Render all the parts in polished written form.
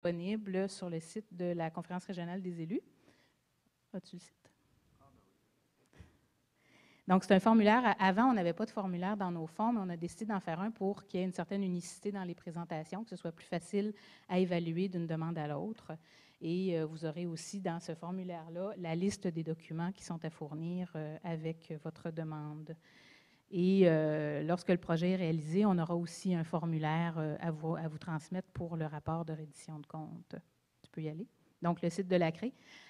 Disponible sur le site de la Conférence régionale des élus. As-tu le site? Donc, c'est un formulaire. Avant, on n'avait pas de formulaire dans nos fonds, mais on a décidé d'en faire un pour qu'il y ait une certaine unicité dans les présentations, que ce soit plus facile à évaluer d'une demande à l'autre. Et vous aurez aussi dans ce formulaire-là la liste des documents qui sont à fournir avec votre demande. Et lorsque le projet est réalisé, on aura aussi un formulaire à vous transmettre pour le rapport de reddition de compte. Tu peux y aller. Donc, le site de la CRE.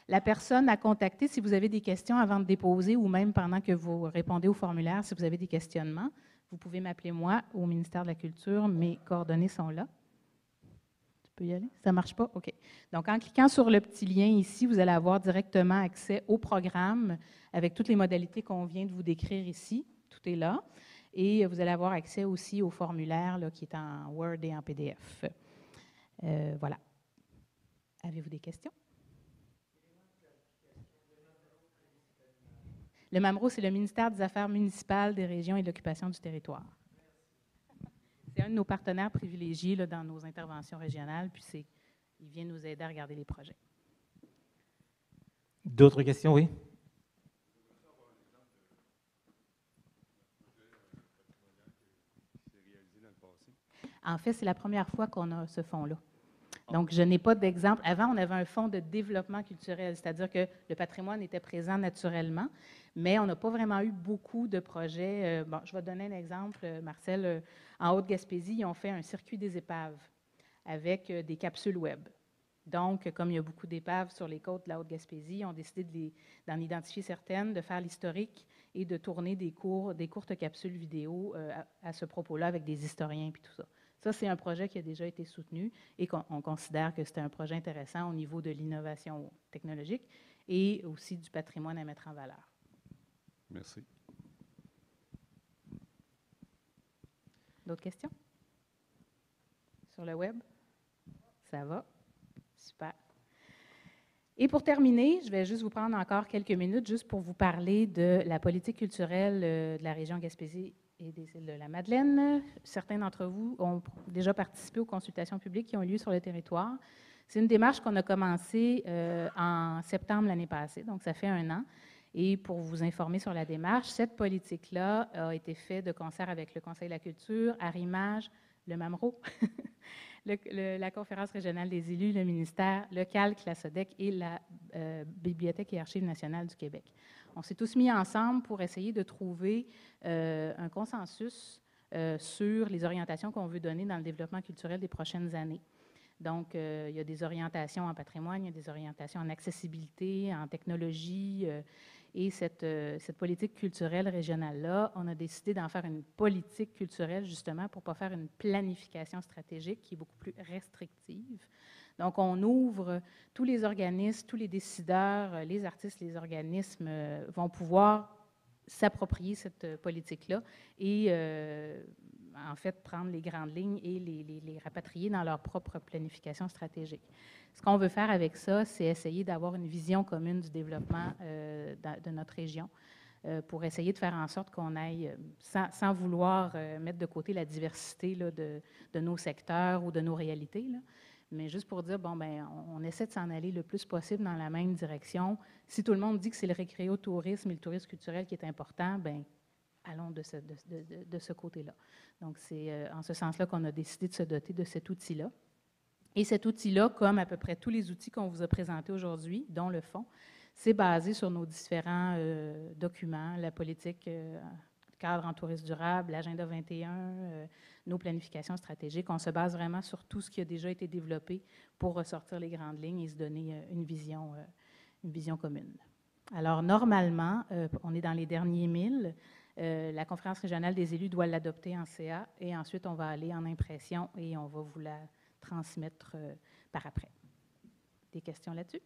La personne à contacter, si vous avez des questions avant de déposer ou même pendant que vous répondez au formulaire, si vous avez des questionnements, vous pouvez m'appeler moi au ministère de la Culture. Mes coordonnées sont là. Tu peux y aller? Ça ne marche pas? OK. Donc, en cliquant sur le petit lien ici, vous allez avoir directement accès au programme avec toutes les modalités qu'on vient de vous décrire ici. Tout est là. Et vous allez avoir accès aussi au formulaire là, qui est en Word et en PDF. Voilà. Avez-vous des questions? Le MAMRO, c'est le ministère des Affaires municipales, des régions et de l'occupation du territoire. C'est un de nos partenaires privilégiés là, dans nos interventions régionales, puis il vient nous aider à regarder les projets. D'autres questions, oui? En fait, c'est la première fois qu'on a ce fonds-là. Donc, je n'ai pas d'exemple. Avant, on avait un fonds de développement culturel, c'est-à-dire que le patrimoine était présent naturellement, mais on n'a pas vraiment eu beaucoup de projets. Bon, je vais donner un exemple, Marcel. En Haute-Gaspésie, ils ont fait un circuit des épaves avec des capsules web. Donc, comme il y a beaucoup d'épaves sur les côtes de la Haute-Gaspésie, ils ont décidé d'en identifier certaines, de faire l'historique et de tourner des courtes capsules vidéo à ce propos-là avec des historiens et tout ça. Ça, c'est un projet qui a déjà été soutenu et qu'on considère que c'est un projet intéressant au niveau de l'innovation technologique et aussi du patrimoine à mettre en valeur. Merci. D'autres questions? Sur le web? Ça va? Super. Et pour terminer, je vais juste vous prendre encore quelques minutes juste pour vous parler de la politique culturelle de la région Gaspésie et des îles de la Madeleine. Certains d'entre vous ont déjà participé aux consultations publiques qui ont eu lieu sur le territoire. C'est une démarche qu'on a commencée en septembre l'année passée, donc ça fait 1 an. Et pour vous informer sur la démarche, cette politique-là a été faite de concert avec le Conseil de la culture, Arrimage, le MAMRO, la Conférence régionale des élus, le ministère, le CALC, la SODEC et la Bibliothèque et Archives nationales du Québec. On s'est tous mis ensemble pour essayer de trouver un consensus sur les orientations qu'on veut donner dans le développement culturel des prochaines années. Donc, il y a des orientations en patrimoine, il y a des orientations en accessibilité, en technologie. Et cette politique culturelle régionale-là, on a décidé d'en faire une politique culturelle, justement, pour ne pas faire une planification stratégique qui est beaucoup plus restrictive. Donc, on ouvre tous les organismes, tous les décideurs, les artistes, les organismes vont pouvoir s'approprier cette politique-là et, en fait, prendre les grandes lignes et les rapatrier dans leur propre planification stratégique. Ce qu'on veut faire avec ça, c'est essayer d'avoir une vision commune du développement de notre région pour essayer de faire en sorte qu'on aille, sans vouloir mettre de côté la diversité là, de nos secteurs ou de nos réalités, là, mais juste pour dire, bon, ben, on essaie de s'en aller le plus possible dans la même direction. Si tout le monde dit que c'est le récréotourisme et le tourisme culturel qui est important, ben, allons de ce côté-là. Donc, c'est en ce sens-là qu'on a décidé de se doter de cet outil-là. Et cet outil-là, comme à peu près tous les outils qu'on vous a présentés aujourd'hui, dont le fonds, c'est basé sur nos différents documents, la politique cadre en tourisme durable, l'agenda 21, nos planifications stratégiques. On se base vraiment sur tout ce qui a déjà été développé pour ressortir les grandes lignes et se donner une vision commune. Alors, normalement, on est dans les derniers 1000. La conférence régionale des élus doit l'adopter en CA et ensuite, on va aller en impression et on va vous la transmettre par après. Des questions là-dessus?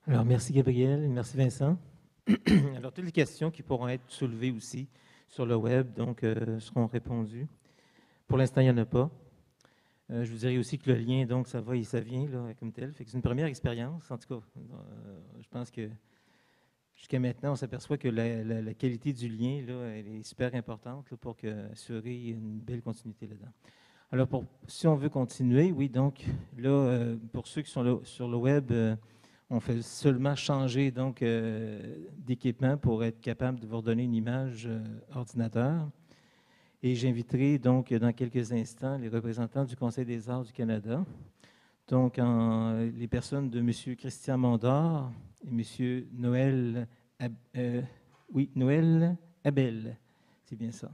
Alors, merci Gabriel, merci Vincent. Alors, toutes les questions qui pourront être soulevées aussi sur le web, donc, seront répondues. Pour l'instant, il n'y en a pas. Je vous dirais aussi que le lien, donc, ça va et ça vient, là, comme tel. Fait que c'est une première expérience. En tout cas, je pense que jusqu'à maintenant, on s'aperçoit que la qualité du lien, là, elle est super importante là, pour assurer une belle continuité là-dedans. Alors, si on veut continuer, oui, donc là, pour ceux qui sont sur le web, on fait seulement changer donc d'équipement pour être capable de vous donner une image ordinateur. Et j'inviterai donc dans quelques instants les représentants du Conseil des arts du Canada. Donc, les personnes de M. Christian Mondor et M. Noël, Noël Abel, c'est bien ça.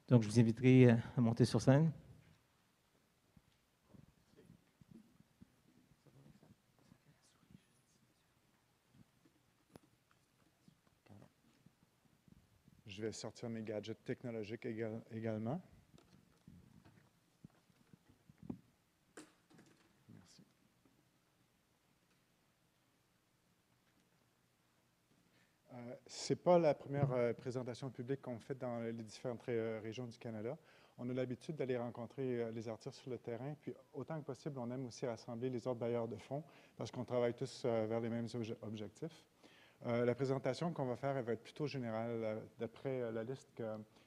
Donc, je vous inviterai à monter sur scène. Je vais sortir mes gadgets technologiques également. Merci. Ce n'est pas la première présentation publique qu'on fait dans les différentes régions du Canada. On a l'habitude d'aller rencontrer les artistes sur le terrain, puis autant que possible, on aime aussi rassembler les autres bailleurs de fonds parce qu'on travaille tous vers les mêmes objectifs. La présentation qu'on va faire, elle va être plutôt générale. D'après la liste que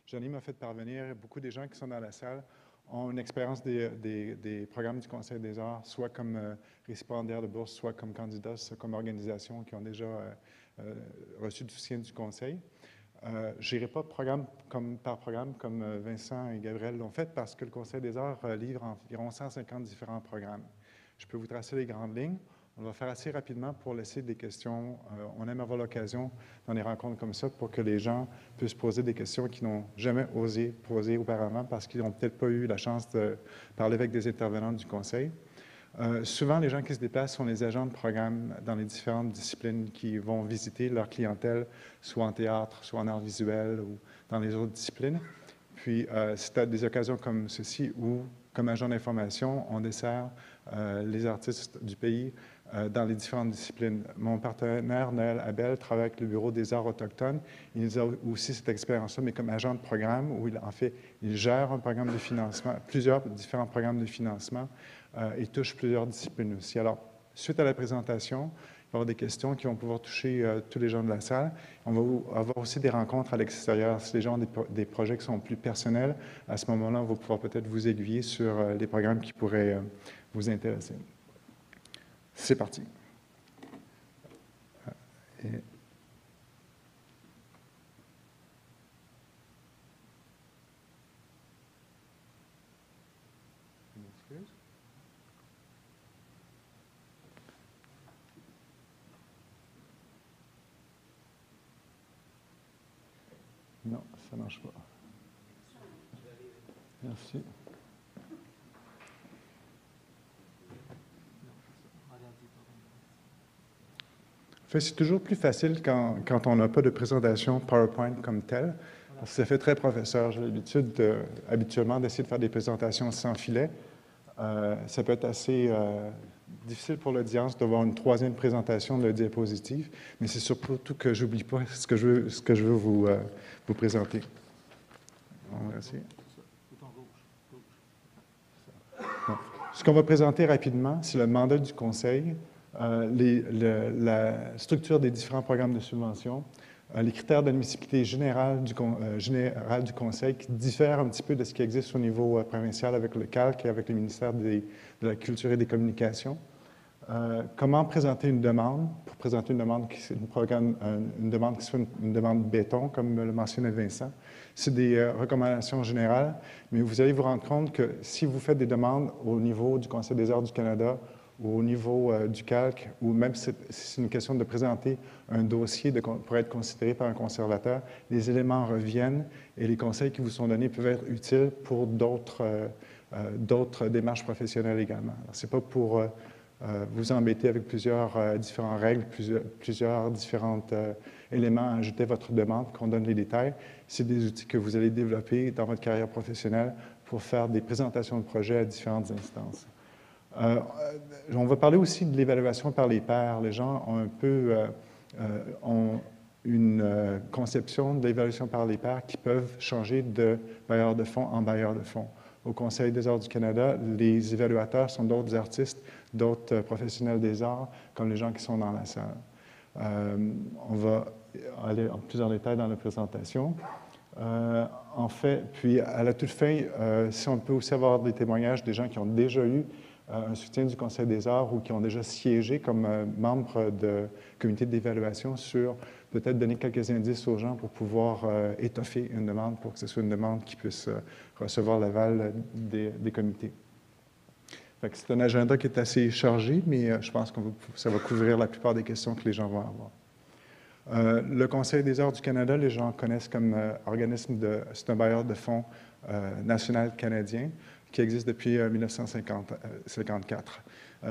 Johnny m'a fait parvenir, beaucoup des gens qui sont dans la salle ont une expérience des programmes du Conseil des arts, soit comme récipiendaires de bourse, soit comme candidats, soit comme organisation qui ont déjà reçu du soutien du Conseil. Je n'irai pas programme par programme comme Vincent et Gabriel l'ont fait parce que le Conseil des arts livre environ 150 différents programmes. Je peux vous tracer les grandes lignes. On va faire assez rapidement pour laisser des questions. On aime avoir l'occasion dans des rencontres comme ça pour que les gens puissent poser des questions qu'ils n'ont jamais osé poser auparavant parce qu'ils n'ont peut-être pas eu la chance de parler avec des intervenants du Conseil. Souvent, les gens qui se déplacent sont les agents de programme dans les différentes disciplines qui vont visiter leur clientèle, soit en théâtre, soit en art visuel ou dans les autres disciplines. Puis, c'est à des occasions comme ceci où, comme agent d'information, on dessert les artistes du pays dans les différentes disciplines. Mon partenaire, Noël Abel, travaille avec le Bureau des arts autochtones. Il a aussi cette expérience-là, mais comme agent de programme, où il gère un programme de financement, plusieurs différents programmes de financement et touche plusieurs disciplines aussi. Alors, suite à la présentation, il va y avoir des questions qui vont pouvoir toucher tous les gens de la salle. On va avoir aussi des rencontres à l'extérieur. Si les gens ont des projets qui sont plus personnels, à ce moment-là, on va pouvoir peut-être vous aiguiller sur les programmes qui pourraient vous intéresser. C'est parti. Non, ça ne marche pas. Merci. C'est toujours plus facile quand on n'a pas de présentation PowerPoint comme telle. Parce que ça fait très professeur. J'ai l'habitude habituellement d'essayer de faire des présentations sans filet. Ça peut être assez difficile pour l'audience d'avoir une troisième présentation de diapositive, mais c'est surtout que je n'oublie pas ce que je veux vous présenter. On va essayer. Bon. Ce qu'on va présenter rapidement, c'est le mandat du Conseil, la structure des différents programmes de subvention, les critères d'admissibilité générale du Conseil qui diffèrent un petit peu de ce qui existe au niveau provincial avec le CALC et avec le ministère de la Culture et des Communications. Comment présenter une demande? Pour présenter une demande qui soit une demande béton, comme le mentionnait Vincent. C'est des recommandations générales, mais vous allez vous rendre compte que si vous faites des demandes au niveau du Conseil des arts du Canada ou au niveau du CALC, ou même si c'est une question de présenter un dossier pour être considéré par un conservateur, les éléments reviennent et les conseils qui vous sont donnés peuvent être utiles pour d'autres démarches professionnelles également. Ce n'est pas pour vous embêter avec plusieurs différentes règles, plusieurs différents éléments à ajouter à votre demande, qu'on donne les détails. C'est des outils que vous allez développer dans votre carrière professionnelle pour faire des présentations de projets à différentes instances. On va parler aussi de l'évaluation par les pairs. Les gens ont une conception de l'évaluation par les pairs qui peuvent changer de bailleur de fonds en bailleur de fonds. Au Conseil des arts du Canada, les évaluateurs sont d'autres artistes, d'autres professionnels des arts, comme les gens qui sont dans la salle. On va aller en plusieurs détails dans la présentation. En fait, puis à la toute fin, si on peut aussi avoir des témoignages des gens qui ont déjà eu un soutien du Conseil des arts ou qui ont déjà siégé comme membres de comité d'évaluation sur peut-être donner quelques indices aux gens pour pouvoir étoffer une demande pour que ce soit une demande qui puisse recevoir l'aval des comités. C'est un agenda qui est assez chargé, mais je pense que ça va couvrir la plupart des questions que les gens vont avoir. Le Conseil des arts du Canada, les gens connaissent comme organisme c'est un bailleur de fonds national canadien qui existe depuis 1954.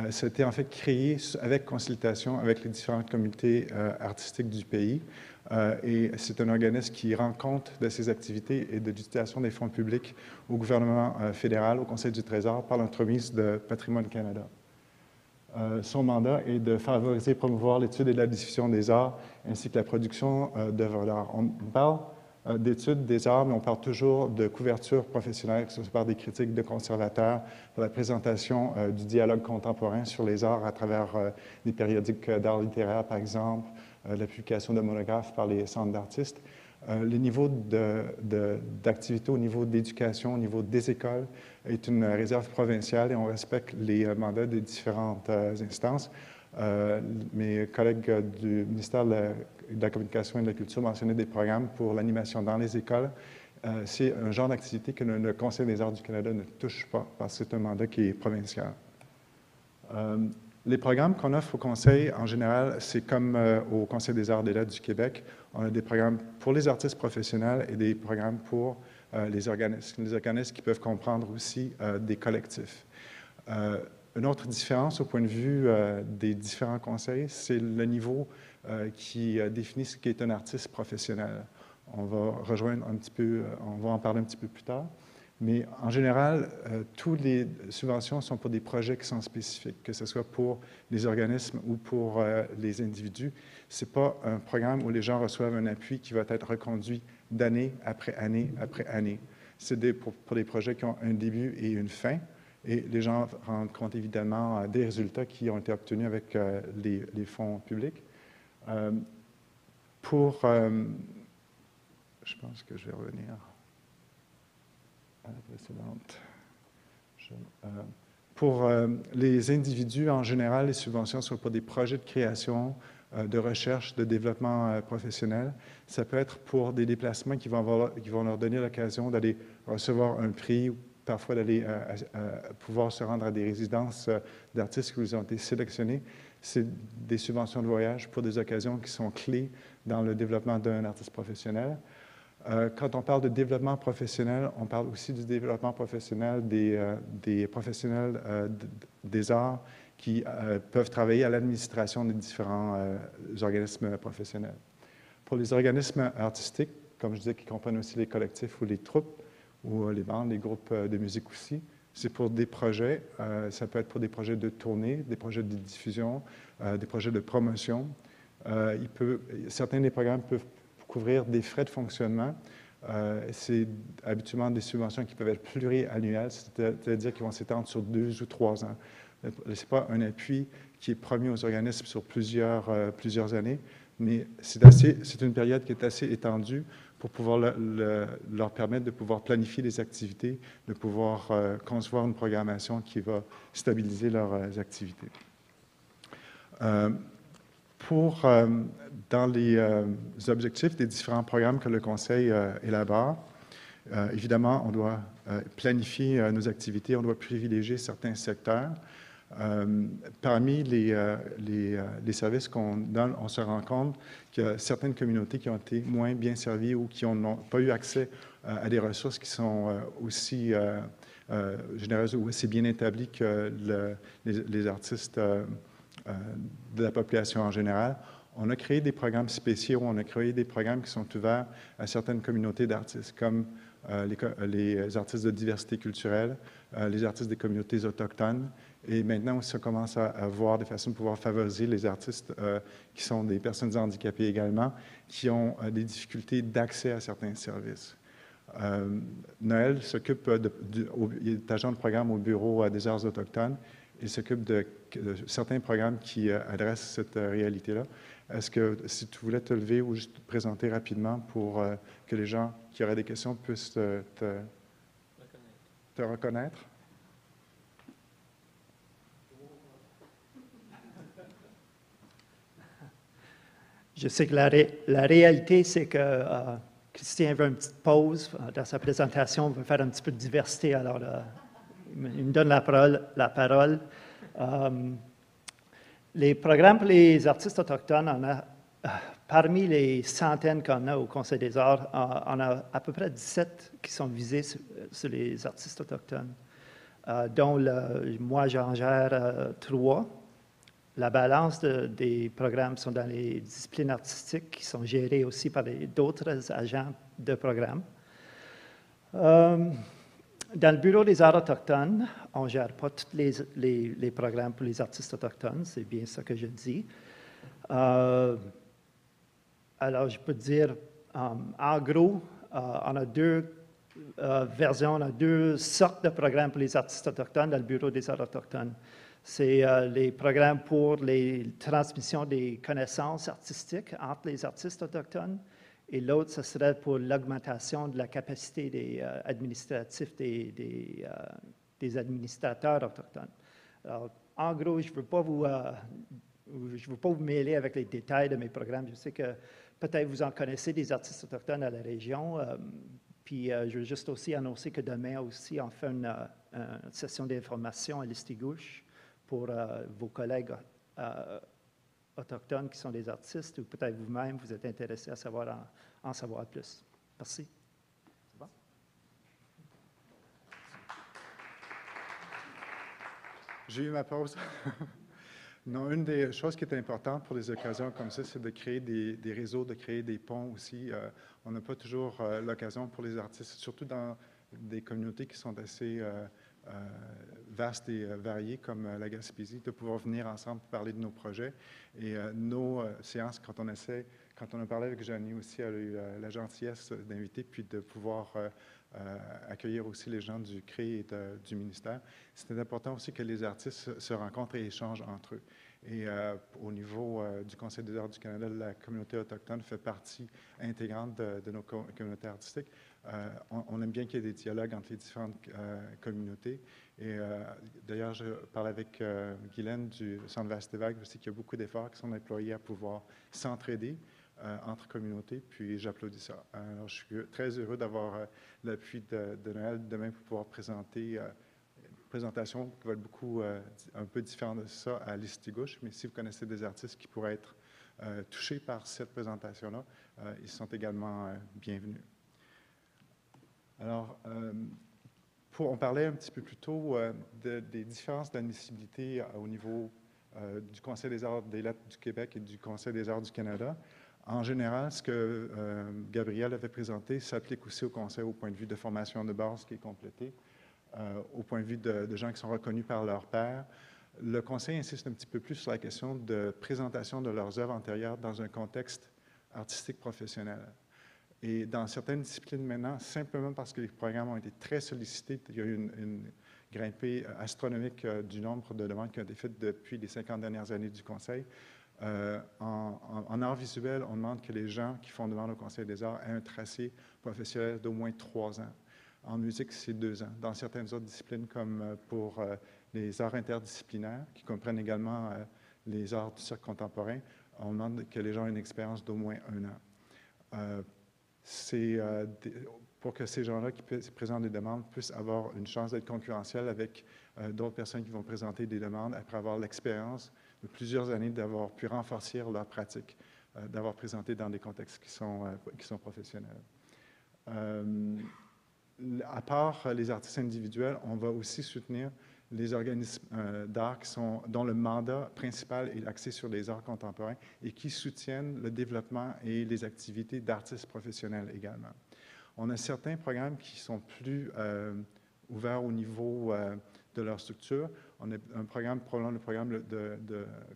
C'était en fait créé avec consultation avec les différentes communautés artistiques du pays. Et c'est un organisme qui rend compte de ses activités et de l'utilisation des fonds publics au gouvernement fédéral, au Conseil du Trésor, par l'entremise de Patrimoine Canada. Son mandat est de favoriser et promouvoir l'étude et la diffusion des arts, ainsi que la production d'œuvres d'art. On parle d'études des arts, mais on parle toujours de couverture professionnelle, que ce soit par des critiques de conservateurs, par la présentation du dialogue contemporain sur les arts à travers des périodiques d'art littéraire, par exemple, la publication de monographes par les centres d'artistes. Le niveau d'activité au niveau d'éducation, au niveau des écoles, est une réserve provinciale et on respecte les mandats des différentes instances. Mes collègues du ministère de la Communication et de la Culture mentionnaient des programmes pour l'animation dans les écoles. C'est un genre d'activité que le Conseil des arts du Canada ne touche pas parce que c'est un mandat qui est provincial. Les programmes qu'on offre au Conseil, en général, c'est comme au Conseil des arts et des lettres du Québec. On a des programmes pour les artistes professionnels et des programmes pour les organismes qui peuvent comprendre aussi des collectifs. Une autre différence au point de vue des différents conseils, c'est le niveau qui définit ce qu'est un artiste professionnel. On va rejoindre un petit peu, on va en parler un petit peu plus tard. Mais en général, toutes les subventions sont pour des projets qui sont spécifiques, que ce soit pour les organismes ou pour les individus. Ce n'est pas un programme où les gens reçoivent un appui qui va être reconduit d'année après année après année. C'est pour des projets qui ont un début et une fin. Et les gens rendent compte évidemment des résultats qui ont été obtenus avec les fonds publics. Je pense que je vais revenir à la précédente. Pour les individus, en général, les subventions sont pour des projets de création, de recherche, de développement professionnel. Ça peut être pour des déplacements qui vont leur donner l'occasion d'aller recevoir un prix ou parfois d'aller pouvoir se rendre à des résidences d'artistes qui ont été sélectionnés. C'est des subventions de voyage pour des occasions qui sont clés dans le développement d'un artiste professionnel. Quand on parle de développement professionnel, on parle aussi du développement professionnel des professionnels des arts qui peuvent travailler à l'administration des différents organismes professionnels. Pour les organismes artistiques, comme je disais, qui comprennent aussi les collectifs ou les troupes, ou les bandes, les groupes de musique aussi, c'est pour des projets, ça peut être pour des projets de tournée, des projets de diffusion, des projets de promotion. Certains des programmes peuvent couvrir des frais de fonctionnement. C'est habituellement des subventions qui peuvent être pluriannuelles, c'est-à-dire qui vont s'étendre sur 2 ou 3 ans. Ce n'est pas un appui qui est promis aux organismes sur plusieurs années, mais c'est une période qui est assez étendue pour pouvoir leur permettre de pouvoir planifier les activités, de pouvoir concevoir une programmation qui va stabiliser leurs activités. Dans les objectifs des différents programmes que le Conseil élabore, évidemment, on doit planifier nos activités, on doit privilégier certains secteurs. Parmi les services qu'on donne, on se rend compte qu'il y a certaines communautés qui ont été moins bien servies ou qui n'ont pas eu accès à des ressources qui sont aussi généreuses ou aussi bien établies que les artistes de la population en général. On a créé des programmes spéciaux, on a créé des programmes qui sont ouverts à certaines communautés d'artistes, comme les artistes de diversité culturelle, les artistes des communautés autochtones. Et maintenant aussi, on commence à voir des façons de pouvoir favoriser les artistes qui sont des personnes handicapées également, qui ont des difficultés d'accès à certains services. Noël s'occupe il est agent de programme au Bureau des arts autochtones. Il s'occupe de certains programmes qui adressent cette réalité-là. Est-ce que, si tu voulais te lever ou juste te présenter rapidement pour que les gens qui auraient des questions puissent te reconnaître? Je sais que la réalité, c'est que Christian veut une petite pause dans sa présentation, veut faire un petit peu de diversité, alors il me donne la parole. Les programmes pour les artistes autochtones, on a, parmi les centaines qu'on a au Conseil des arts, on a à peu près 17 qui sont visés sur les artistes autochtones, dont moi j'en gère 3. La balance des programmes sont dans les disciplines artistiques qui sont gérées aussi par d'autres agents de programmes. Dans le Bureau des arts autochtones, on ne gère pas tous les programmes pour les artistes autochtones, c'est bien ça que je dis. Alors, je peux dire, en gros, on a 2 versions, on a 2 sortes de programmes pour les artistes autochtones dans le Bureau des arts autochtones. C'est les programmes pour les transmissions des connaissances artistiques entre les artistes autochtones. Et l'autre, ce serait pour l'augmentation de la capacité administrative des administrateurs autochtones. Alors, en gros, je ne veux pas vous mêler avec les détails de mes programmes. Je sais que peut-être vous en connaissez des artistes autochtones à la région. Puis, je veux juste aussi annoncer que demain aussi, on fait une session d'information à Listigouche pour vos collègues autochtones qui sont des artistes, ou peut-être vous-même, vous êtes intéressés à en savoir plus. Merci. C'est bon? J'ai eu ma pause. Non, une des choses qui est importante pour des occasions comme ça, c'est de créer des réseaux, de créer des ponts aussi. On n'a pas toujours l'occasion pour les artistes, surtout dans des communautés qui sont assez vastes et variées comme la Gaspésie, de pouvoir venir ensemble parler de nos projets. Et nos séances, quand on a parlé avec Jeannie aussi, elle a eu la gentillesse d'inviter, puis de pouvoir accueillir aussi les gens du CRI et du ministère. C'était important aussi que les artistes se rencontrent et échangent entre eux. Et au niveau du Conseil des arts du Canada, la communauté autochtone fait partie intégrante de nos communautés artistiques. On aime bien qu'il y ait des dialogues entre les différentes communautés. Et d'ailleurs, je parle avec Guylaine du Centre Vastevague aussi, qu'il y a beaucoup d'efforts qui sont déployés à pouvoir s'entraider entre communautés, puis j'applaudis ça. Alors, je suis très heureux d'avoir l'appui de Noël demain pour pouvoir présenter une présentation qui va être un peu différente de ça à Listigouche, mais si vous connaissez des artistes qui pourraient être touchés par cette présentation-là, ils sont également bienvenus. Alors, on parlait un petit peu plus tôt des différences d'admissibilité au niveau du Conseil des arts des lettres du Québec et du Conseil des arts du Canada. En général, ce que Gabriel avait présenté s'applique aussi au Conseil au point de vue de formation de base qui est complété, au point de vue de gens qui sont reconnus par leur pairs. Le Conseil insiste un petit peu plus sur la question de présentation de leurs œuvres antérieures dans un contexte artistique professionnel. Et dans certaines disciplines maintenant, simplement parce que les programmes ont été très sollicités, il y a eu une grimpée astronomique du nombre de demandes qui ont été faites depuis les 50 dernières années du Conseil. En art visuel, on demande que les gens qui font demande au Conseil des arts aient un tracé professionnel d'au moins 3 ans. En musique, c'est 2 ans. Dans certaines autres disciplines, comme pour les arts interdisciplinaires, qui comprennent également les arts du cirque contemporain, on demande que les gens aient une expérience d'au moins 1 an. C'est pour que ces gens-là qui présentent des demandes puissent avoir une chance d'être concurrentiels avec d'autres personnes qui vont présenter des demandes après avoir l'expérience de plusieurs années d'avoir pu renforcer leur pratique, d'avoir présenté dans des contextes qui sont professionnels. À part les artistes individuels, on va aussi soutenir les organismes d'art dont le mandat principal est axé sur les arts contemporains et qui soutiennent le développement et les activités d'artistes professionnels également. On a certains programmes qui sont plus ouverts au niveau de leur structure. On a un programme, probablement le programme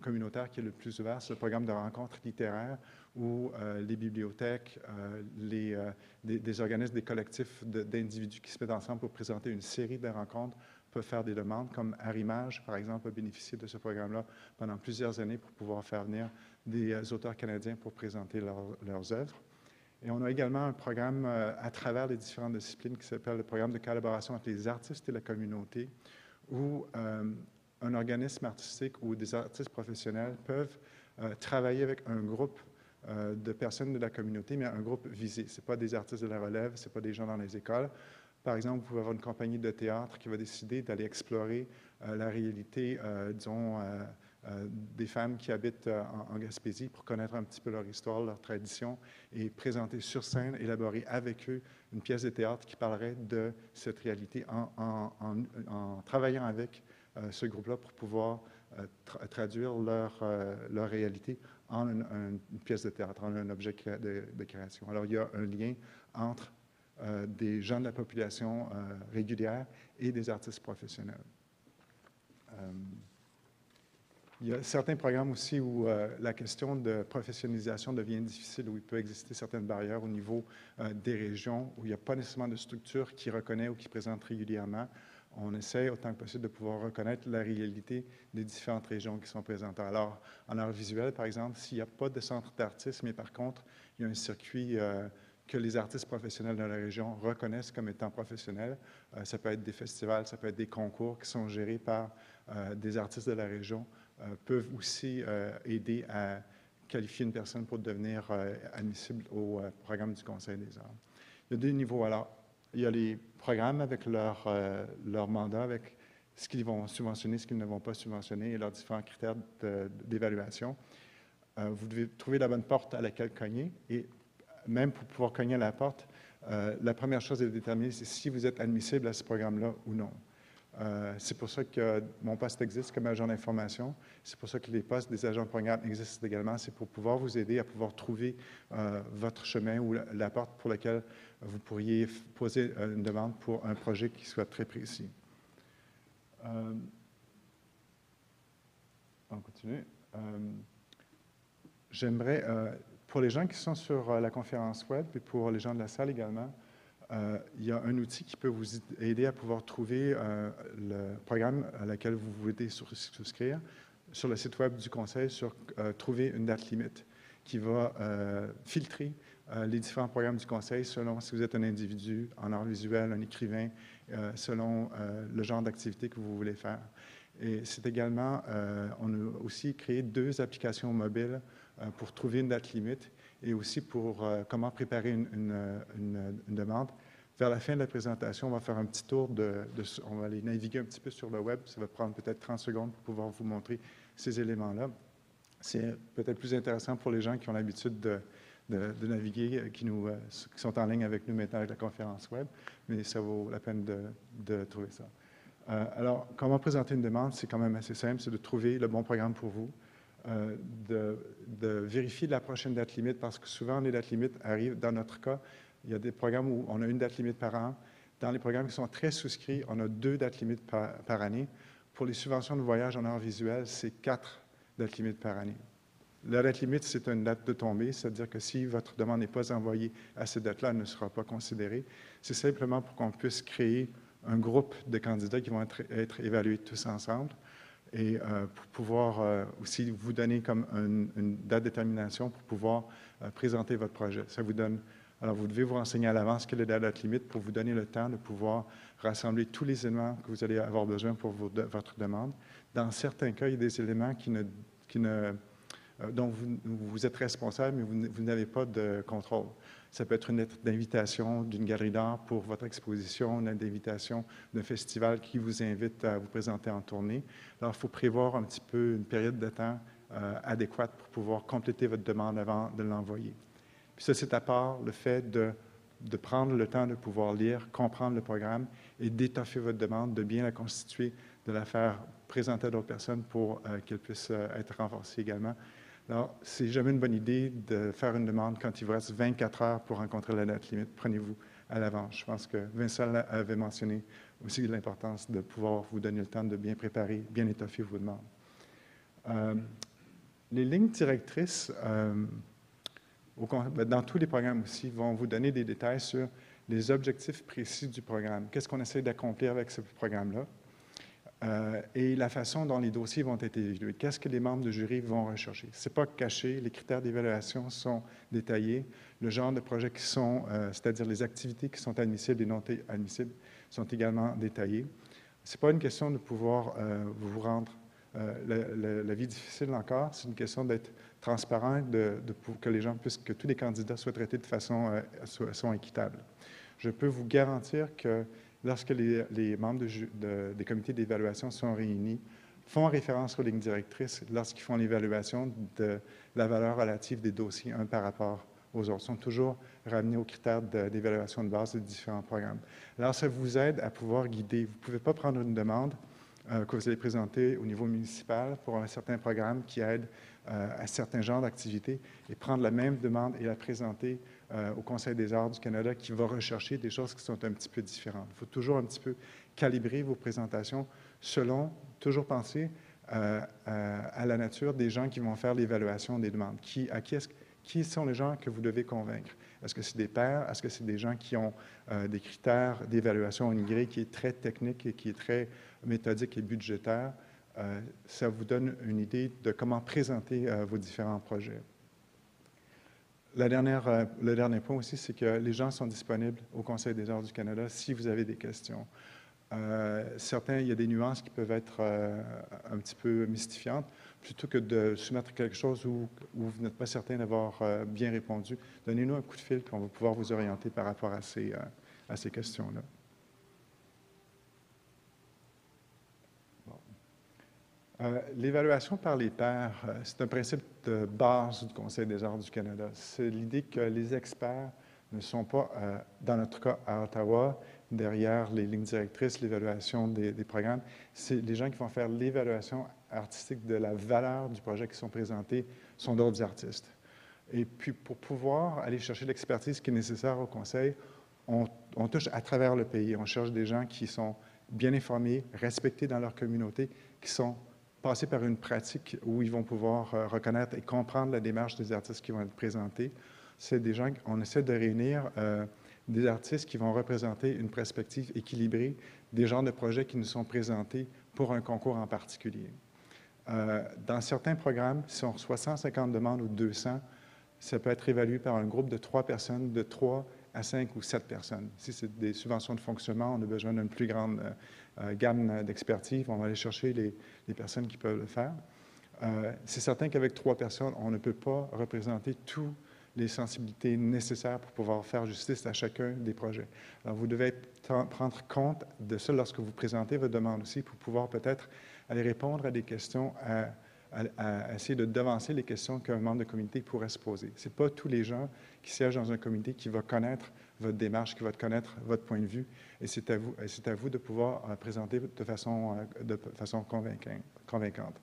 communautaire qui est le plus ouvert, c'est le programme de rencontres littéraires où les bibliothèques, des organismes, des collectifs d'individus qui se mettent ensemble pour présenter une série de rencontres peuvent faire des demandes, comme Arrimage, par exemple, a bénéficié de ce programme-là pendant plusieurs années pour pouvoir faire venir des auteurs canadiens pour présenter leurs œuvres. Et on a également un programme à travers les différentes disciplines qui s'appelle le programme de collaboration entre les artistes et la communauté, où un organisme artistique ou des artistes professionnels peuvent travailler avec un groupe de personnes de la communauté, mais un groupe visé. Ce n'est pas des artistes de la relève, ce n'est pas des gens dans les écoles. Par exemple, vous pouvez avoir une compagnie de théâtre qui va décider d'aller explorer la réalité, disons, des femmes qui habitent en Gaspésie pour connaître un petit peu leur histoire, leur tradition et présenter sur scène, élaborer avec eux une pièce de théâtre qui parlerait de cette réalité en travaillant avec ce groupe-là pour pouvoir traduire leur réalité en une pièce de théâtre, en un objet de création. Alors, il y a un lien entre des gens de la population régulière et des artistes professionnels. Il y a certains programmes aussi où la question de professionnalisation devient difficile, où il peut exister certaines barrières au niveau des régions, où il n'y a pas nécessairement de structure qui reconnaît ou qui présente régulièrement. On essaie autant que possible de pouvoir reconnaître la réalité des différentes régions qui sont présentes. Alors, en art visuel, par exemple, s'il n'y a pas de centre d'artistes, mais par contre, il y a un circuit que les artistes professionnels de la région reconnaissent comme étant professionnels. Ça peut être des festivals, ça peut être des concours qui sont gérés par des artistes de la région, peuvent aussi aider à qualifier une personne pour devenir admissible au programme du Conseil des arts. Il y a deux niveaux. Alors, il y a les programmes avec leur mandat, avec ce qu'ils vont subventionner, ce qu'ils ne vont pas subventionner et leurs différents critères d'évaluation. Vous devez trouver la bonne porte à laquelle cogner et même pour pouvoir cogner à la porte, la première chose à déterminer, c'est si vous êtes admissible à ce programme-là ou non. C'est pour ça que mon poste existe comme agent d'information. C'est pour ça que les postes des agents de programme existent également. C'est pour pouvoir vous aider à pouvoir trouver votre chemin ou la porte pour laquelle vous pourriez poser une demande pour un projet qui soit très précis. On continue. J'aimerais... pour les gens qui sont sur la conférence web et pour les gens de la salle également, il y a un outil qui peut vous aider à pouvoir trouver le programme à laquelle vous voulez souscrire sur le site web du Conseil, sur trouver une date limite qui va filtrer les différents programmes du Conseil selon si vous êtes un individu en art visuel, un écrivain, selon le genre d'activité que vous voulez faire. Et c'est également, on a aussi créé 2 applications mobiles pour trouver une date limite et aussi pour comment préparer une demande. Vers la fin de la présentation, on va faire un petit tour on va aller naviguer un petit peu sur le web. Ça va prendre peut-être 30 secondes pour pouvoir vous montrer ces éléments-là. C'est peut-être plus intéressant pour les gens qui ont l'habitude de naviguer, qui sont en ligne avec nous maintenant avec la conférence web, mais ça vaut la peine de trouver ça. Alors, comment présenter une demande? C'est quand même assez simple, c'est de trouver le bon programme pour vous, de vérifier la prochaine date limite, parce que souvent, les dates limites arrivent, dans notre cas, il y a des programmes où on a une date limite par an. Dans les programmes qui sont très souscrits, on a 2 dates limites par année. Pour les subventions de voyage en art visuel, c'est 4 dates limites par année. La date limite, c'est une date de tombée, c'est-à-dire que si votre demande n'est pas envoyée à cette date-là, elle ne sera pas considérée. C'est simplement pour qu'on puisse créer un groupe de candidats qui vont être évalués tous ensemble et pour pouvoir aussi vous donner comme une date de termination pour pouvoir présenter votre projet. Ça vous donne... Alors, vous devez vous renseigner à l'avance quelle est la date limite pour vous donner le temps de pouvoir rassembler tous les éléments que vous allez avoir besoin pour votre demande. Dans certains cas, il y a des éléments dont vous êtes responsable, mais vous n'avez pas de contrôle. Ça peut être une lettre d'invitation d'une galerie d'art pour votre exposition, une lettre d'invitation d'un festival qui vous invite à vous présenter en tournée. Alors, il faut prévoir un petit peu une période de temps adéquate pour pouvoir compléter votre demande avant de l'envoyer. Puis ça, c'est à part le fait de prendre le temps de pouvoir lire, comprendre le programme et d'étoffer votre demande, de bien la constituer, de la faire présenter à d'autres personnes pour qu'elle puisse être renforcée également. Alors, c'est jamais une bonne idée de faire une demande quand il vous reste 24 heures pour rencontrer la date limite. Prenez-vous à l'avance. Je pense que Vincent avait mentionné aussi l'importance de pouvoir vous donner le temps de bien préparer, bien étoffer vos demandes. Les lignes directrices, dans tous les programmes aussi, vont vous donner des détails sur les objectifs précis du programme. Qu'est-ce qu'on essaie d'accomplir avec ce programme-là? Et la façon dont les dossiers vont être évalués. Qu'est-ce que les membres du jury vont rechercher? Ce n'est pas caché, les critères d'évaluation sont détaillés. Le genre de projets qui sont, c'est-à-dire les activités qui sont admissibles et non admissibles, sont également détaillés. Ce n'est pas une question de pouvoir vous rendre la vie difficile encore, c'est une question d'être transparent, pour que les gens puissent, que tous les candidats soient traités de façon sont équitables. Je peux vous garantir que lorsque les membres des comités d'évaluation sont réunis, font référence aux lignes directrices lorsqu'ils font l'évaluation de la valeur relative des dossiers un par rapport aux autres. Ils sont toujours ramenés aux critères d'évaluation de base des différents programmes. Alors, ça vous aide à pouvoir guider. Vous ne pouvez pas prendre une demande que vous allez présenter au niveau municipal pour un certain programme qui aide à certains genres d'activités et prendre la même demande et la présenter au Conseil des arts du Canada qui va rechercher des choses qui sont un petit peu différentes. Il faut toujours un petit peu calibrer vos présentations selon, toujours penser à la nature des gens qui vont faire l'évaluation des demandes. Qui sont les gens que vous devez convaincre? Est-ce que c'est des pairs? Est-ce que c'est des gens qui ont des critères d'évaluation immigrés qui est très technique et qui est très méthodique et budgétaire? Ça vous donne une idée de comment présenter vos différents projets. Le dernier point aussi, c'est que les gens sont disponibles au Conseil des arts du Canada si vous avez des questions. Il y a des nuances qui peuvent être un petit peu mystifiantes. Plutôt que de soumettre quelque chose où vous n'êtes pas certain d'avoir bien répondu, donnez-nous un coup de fil, puis on va pouvoir vous orienter par rapport à ces questions-là. L'évaluation par les pairs, c'est un principe de base du Conseil des arts du Canada. C'est l'idée que les experts ne sont pas, dans notre cas, à Ottawa, derrière les lignes directrices, l'évaluation des programmes. C'est les gens qui vont faire l'évaluation artistique de la valeur du projet qui sont présentés sont d'autres artistes. Et puis, pour pouvoir aller chercher l'expertise qui est nécessaire au Conseil, on touche à travers le pays. On cherche des gens qui sont bien informés, respectés dans leur communauté, qui sont passés par une pratique où ils vont pouvoir reconnaître et comprendre la démarche des artistes qui vont être présentés. C'est des gens, on essaie de réunir des artistes qui vont représenter une perspective équilibrée des genres de projets qui nous sont présentés pour un concours en particulier. Dans certains programmes, si on reçoit 150 demandes ou 200, ça peut être évalué par un groupe de 3 personnes, de 3 à 5 ou 7 personnes. Si c'est des subventions de fonctionnement, on a besoin d'une plus grande gamme d'expertise. On va aller chercher les personnes qui peuvent le faire. C'est certain qu'avec 3 personnes, on ne peut pas représenter toutes les sensibilités nécessaires pour pouvoir faire justice à chacun des projets. Alors, vous devez prendre compte de ça lorsque vous présentez votre demande aussi pour pouvoir peut-être aller répondre à des questions, à essayer de devancer les questions qu'un membre de comité pourrait se poser. Ce n'est pas tous les gens qui siègent dans un comité qui vont connaître votre démarche, qui vont connaître votre point de vue, et c'est à vous de pouvoir présenter de façon convaincante.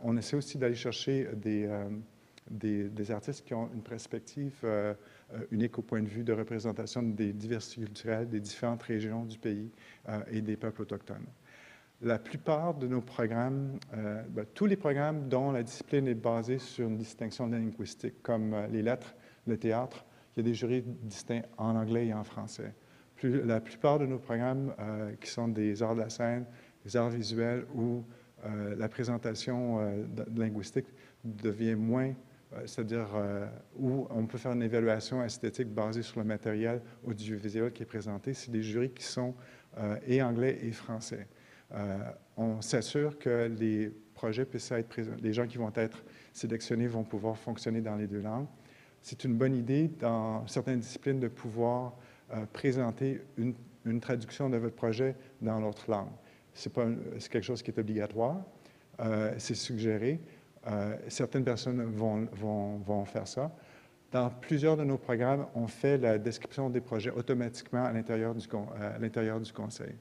On essaie aussi d'aller chercher des artistes qui ont une perspective unique au point de vue de représentation des diversités culturelles des différentes régions du pays et des peuples autochtones. La plupart de nos programmes, tous les programmes dont la discipline est basée sur une distinction linguistique, comme les lettres, le théâtre, il y a des jurys distincts en anglais et en français. La plupart de nos programmes qui sont des arts de la scène, des arts visuels où la présentation linguistique devient moins, c'est-à-dire où on peut faire une évaluation esthétique basée sur le matériel audiovisuel qui est présenté, c'est des jurys qui sont et anglais et français. On s'assure que les projets puissent être présents. Les gens qui vont être sélectionnés vont pouvoir fonctionner dans les 2 langues. C'est une bonne idée dans certaines disciplines de pouvoir présenter une traduction de votre projet dans l'autre langue. C'est quelque chose qui est obligatoire, c'est suggéré. Certaines personnes vont faire ça. Dans plusieurs de nos programmes, on fait la description des projets automatiquement à l'intérieur du Conseil.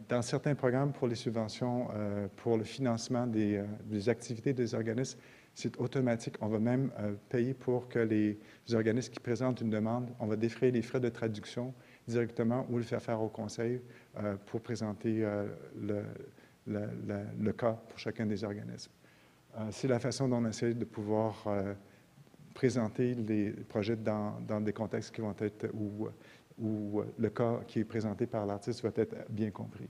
Dans certains programmes pour les subventions, pour le financement des activités des organismes, c'est automatique. On va même payer pour que les organismes qui présentent une demande, on va défrayer les frais de traduction directement ou le faire faire au conseil pour présenter le cas pour chacun des organismes. C'est la façon dont on essaie de pouvoir présenter les projets dans des contextes qui vont être où le cas qui est présenté par l'artiste va être bien compris.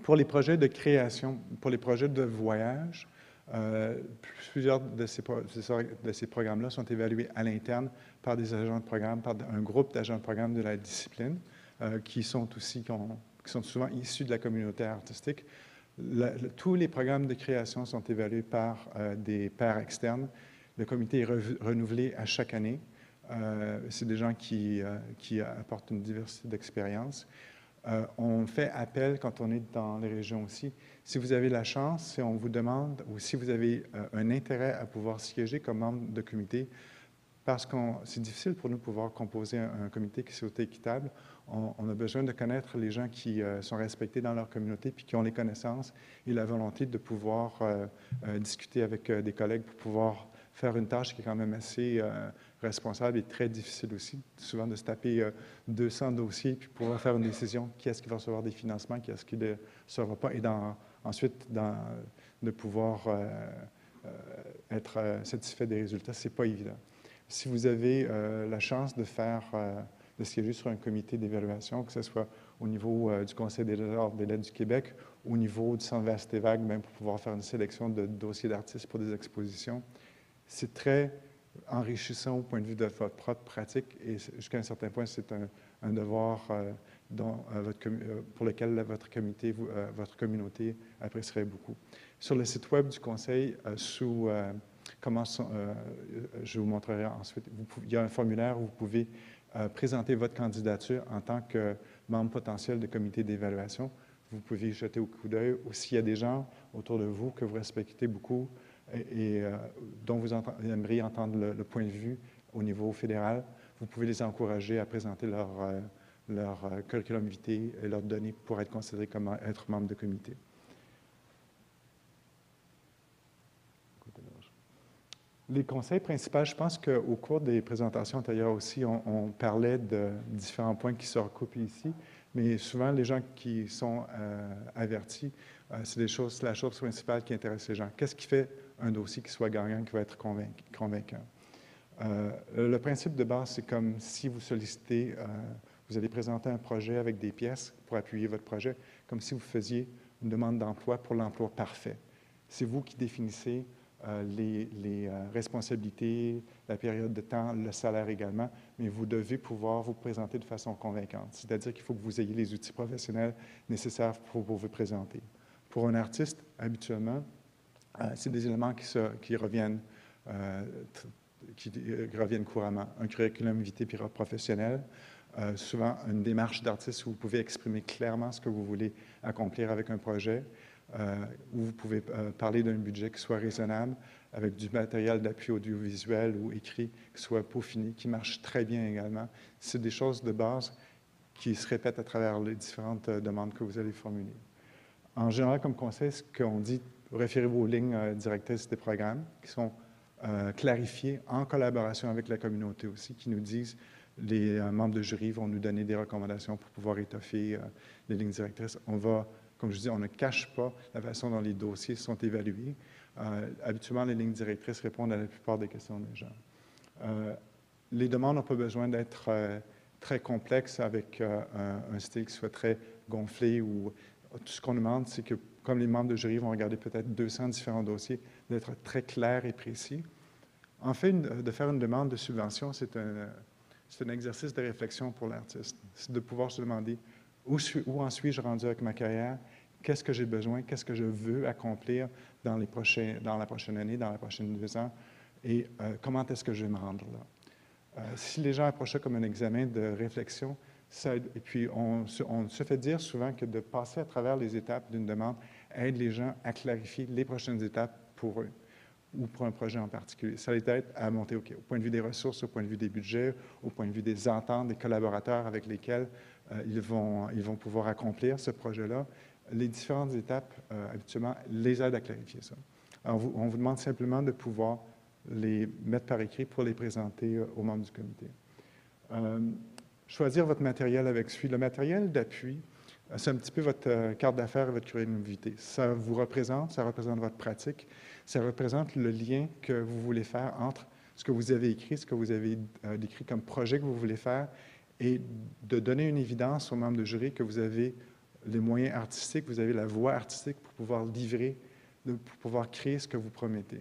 Pour les projets de création, pour les projets de voyage, plusieurs de ces programmes-là sont évalués à l'interne par des agents de programme, par un groupe d'agents de programme de la discipline qui sont souvent issus de la communauté artistique. Tous les programmes de création sont évalués par des pairs externes. Le comité est renouvelé à chaque année. C'est des gens qui apportent une diversité d'expériences. On fait appel quand on est dans les régions aussi. Si vous avez la chance, si on vous demande ou si vous avez un intérêt à pouvoir siéger comme membre de comité, parce que c'est difficile pour nous de pouvoir composer un comité qui soit équitable, on a besoin de connaître les gens qui sont respectés dans leur communauté puis qui ont les connaissances et la volonté de pouvoir discuter avec des collègues pour pouvoir faire une tâche qui est quand même assez responsable et très difficile aussi, souvent de se taper 200 dossiers puis pouvoir faire une décision qui est-ce qui va recevoir des financements, qui est-ce qui ne recevra pas, et ensuite de pouvoir être satisfait des résultats. Ce n'est pas évident. Si vous avez la chance de siéger sur un comité d'évaluation, que ce soit au niveau du Conseil des arts et des lettres du Québec, au niveau du Centre Vaste-Vague, même pour pouvoir faire une sélection de dossiers d'artistes pour des expositions, c'est très enrichissant au point de vue de votre propre pratique et jusqu'à un certain point, c'est un devoir pour lequel votre communauté apprécierait beaucoup. Sur le site web du Conseil, je vous montrerai ensuite, il y a un formulaire où vous pouvez présenter votre candidature en tant que membre potentiel de comité d'évaluation. Vous pouvez y jeter au coup d'œil. Ou s'il y a des gens autour de vous que vous respectez beaucoup et dont vous aimeriez entendre le point de vue au niveau fédéral, vous pouvez les encourager à présenter leur curriculum vitae et leur donner pour être considérés comme être membre de comité. Les conseils principaux, je pense qu'au cours des présentations antérieures aussi, on parlait de différents points qui se recoupent ici, mais souvent, les gens qui sont avertis, c'est la chose principale qui intéresse les gens. Qu'est-ce qui fait un dossier qui soit gagnant, qui va être convaincant? Le principe de base, c'est comme si vous sollicitez, vous allez présenter un projet avec des pièces pour appuyer votre projet, comme si vous faisiez une demande d'emploi pour l'emploi parfait. C'est vous qui définissez les responsabilités, la période de temps, le salaire également, mais vous devez pouvoir vous présenter de façon convaincante. C'est-à-dire qu'il faut que vous ayez les outils professionnels nécessaires pour vous présenter. Pour un artiste, habituellement, c'est des éléments qui reviennent couramment. Un curriculum vitae professionnel, souvent une démarche d'artiste où vous pouvez exprimer clairement ce que vous voulez accomplir avec un projet, où vous pouvez parler d'un budget qui soit raisonnable, avec du matériel d'appui audiovisuel ou écrit qui soit peaufiné, qui marche très bien également. C'est des choses de base qui se répètent à travers les différentes demandes que vous allez formuler. En général, comme conseil, ce qu'on dit, référez-vous aux lignes directrices des programmes qui sont clarifiées en collaboration avec la communauté aussi, qui nous disent, les membres de jury vont nous donner des recommandations pour pouvoir étoffer les lignes directrices. Comme je dis, on ne cache pas la façon dont les dossiers sont évalués. Habituellement, les lignes directrices répondent à la plupart des questions des gens. Les demandes n'ont pas besoin d'être très complexes avec un style qui soit très gonflé. Tout ce qu'on demande, c'est que, comme les membres de jury vont regarder peut-être 200 différents dossiers, d'être très clair et précis. En fait, de faire une demande de subvention, c'est un exercice de réflexion pour l'artiste. C'est de pouvoir se demander où en suis-je rendu avec ma carrière, qu'est-ce que j'ai besoin, qu'est-ce que je veux accomplir dans la prochaine année, dans les prochains 2 ans, et comment est-ce que je vais me rendre là. Si les gens approchent ça comme un examen de réflexion, et puis on se fait dire souvent que de passer à travers les étapes d'une demande aide les gens à clarifier les prochaines étapes pour eux ou pour un projet en particulier. Ça les aide à monter au point de vue des ressources, au point de vue des budgets, au point de vue des ententes, des collaborateurs avec lesquels ils vont pouvoir accomplir ce projet-là. Les différentes étapes, habituellement, les aident à clarifier ça. Alors, on vous demande simplement de pouvoir les mettre par écrit pour les présenter aux membres du comité. choisir votre matériel avec suivi. Le matériel d'appui, c'est un petit peu votre carte d'affaires et votre curriculum vitae. Ça représente votre pratique, ça représente le lien que vous voulez faire entre ce que vous avez écrit, ce que vous avez décrit comme projet que vous voulez faire, et de donner une évidence aux membres de jury que vous avez les moyens artistiques, vous avez la voix artistique pour pouvoir livrer, pour pouvoir créer ce que vous promettez.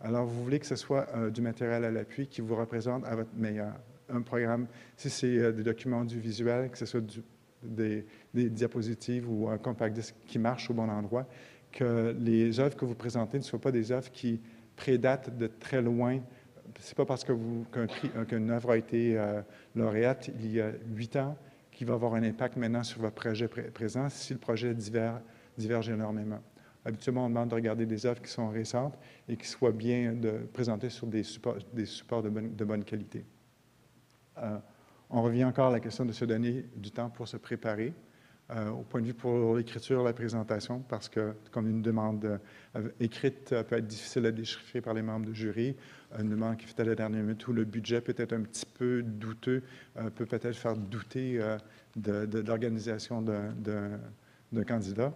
Alors, vous voulez que ce soit du matériel à l'appui qui vous représente à votre meilleur. Un programme, si c'est des documents audiovisuels, que ce soit des diapositives ou un compact disque qui marche au bon endroit, que les œuvres que vous présentez ne soient pas des œuvres qui prédatent de très loin. Ce n'est pas parce qu'une œuvre a été lauréate il y a 8 ans qu'il va avoir un impact maintenant sur votre projet présent si le projet diverge énormément. Habituellement, on demande de regarder des œuvres qui sont récentes et qui soient bien présentées sur des supports de bonne qualité. On revient encore à la question de se donner du temps pour se préparer, au point de vue pour l'écriture, la présentation, parce que comme une demande écrite peut être difficile à déchiffrer par les membres du jury, une demande qui est faite à la dernière minute où le budget peut être un petit peu douteux, peut peut-être faire douter de l'organisation d'un candidat.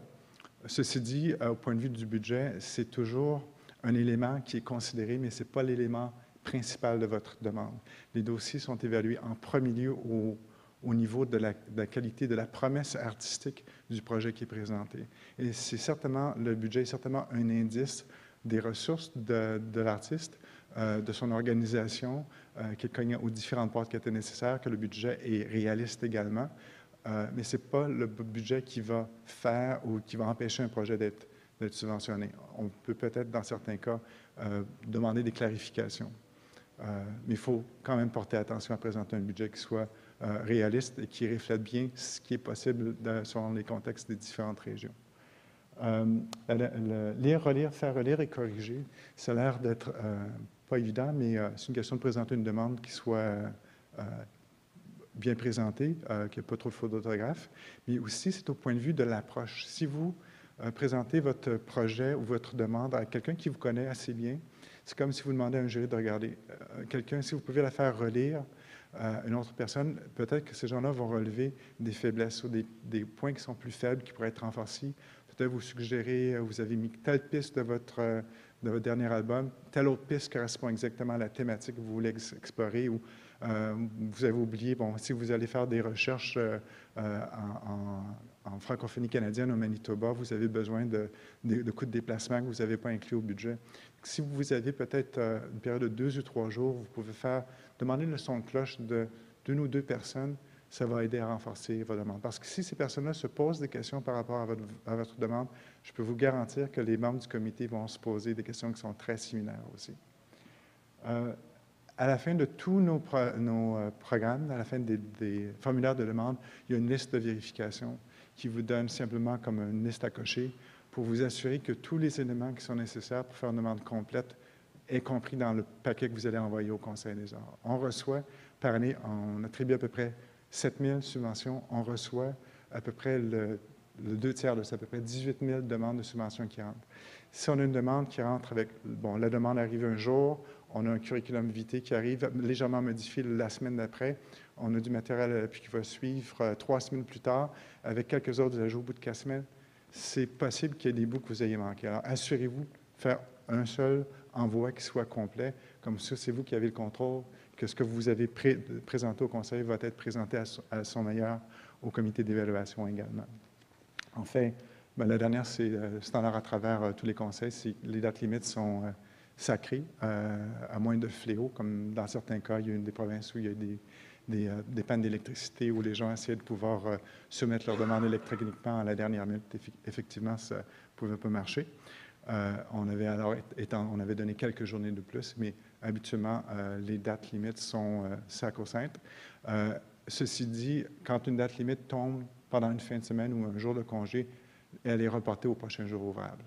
Ceci dit, au point de vue du budget, c'est toujours un élément qui est considéré, mais ce n'est pas l'élément principal de votre demande. Les dossiers sont évalués en premier lieu au niveau de la qualité de la promesse artistique du projet qui est présenté. Et c'est certainement, le budget est certainement un indice des ressources de l'artiste, de son organisation, qui cogne aux différentes portes qui étaient nécessaires, que le budget est réaliste également. Mais ce n'est pas le budget qui va faire ou qui va empêcher un projet d'être subventionné. On peut peut-être, dans certains cas, demander des clarifications. Mais il faut quand même porter attention à présenter un budget qui soit réaliste et qui reflète bien ce qui est possible selon les contextes des différentes régions. Lire, relire, faire relire et corriger, ça a l'air d'être pas évident, mais c'est une question de présenter une demande qui soit bien présentée, qu'il n'y ait pas trop de fautes d'orthographe, mais aussi c'est au point de vue de l'approche. Si vous présentez votre projet ou votre demande à quelqu'un qui vous connaît assez bien, c'est comme si vous demandez à un jury de regarder quelqu'un, si vous pouvez la faire relire une autre personne, peut-être que ces gens-là vont relever des faiblesses ou des points qui sont plus faibles, qui pourraient être renforcés. Peut-être vous suggérez, vous avez mis telle piste de votre dernier album, telle autre piste correspond exactement à la thématique que vous voulez explorer, ou vous avez oublié, bon, si vous allez faire des recherches en francophonie canadienne au Manitoba, vous avez besoin de coûts de déplacement que vous n'avez pas inclus au budget. Si vous avez peut-être une période de 2 ou 3 jours, vous pouvez demander le son de cloche d'une ou deux personnes, ça va aider à renforcer votre demande. Parce que si ces personnes-là se posent des questions par rapport à votre demande, je peux vous garantir que les membres du comité vont se poser des questions qui sont très similaires aussi. À la fin de tous nos programmes, à la fin des formulaires de demande, il y a une liste de vérification qui vous donne simplement comme une liste à cocher pour vous assurer que tous les éléments qui sont nécessaires pour faire une demande complète est compris dans le paquet que vous allez envoyer au Conseil des arts. On reçoit, par année, on attribue à peu près 7 000 subventions. On reçoit à peu près le 2/3 de ça, à peu près 18 000 demandes de subventions qui rentrent. Si on a une demande qui rentre avec, bon, la demande arrive un jour, on a un curriculum vitae qui arrive légèrement modifié la semaine d'après, on a du matériel qui va suivre 3 semaines plus tard, avec quelques autres ajouts au bout de 4 semaines, c'est possible qu'il y ait des bouts que vous ayez manqués. Alors, assurez-vous de faire un seul envoi qui soit complet. Comme ça, c'est vous qui avez le contrôle, que ce que vous avez présenté au Conseil va être présenté à son meilleur au comité d'évaluation également. Enfin, la dernière, c'est standard à travers tous les conseils, les dates limites sont sacrées, à moins de fléaux, comme dans certains cas, il y a une des provinces où il y a des pannes d'électricité où les gens essayaient de pouvoir soumettre leur demande électroniquement à la dernière minute. Effectivement, ça ne pouvait pas marcher. On avait donné quelques journées de plus, mais habituellement, les dates limites sont sacro-saintes. Ceci dit, quand une date limite tombe pendant une fin de semaine ou un jour de congé, elle est reportée au prochain jour ouvrable.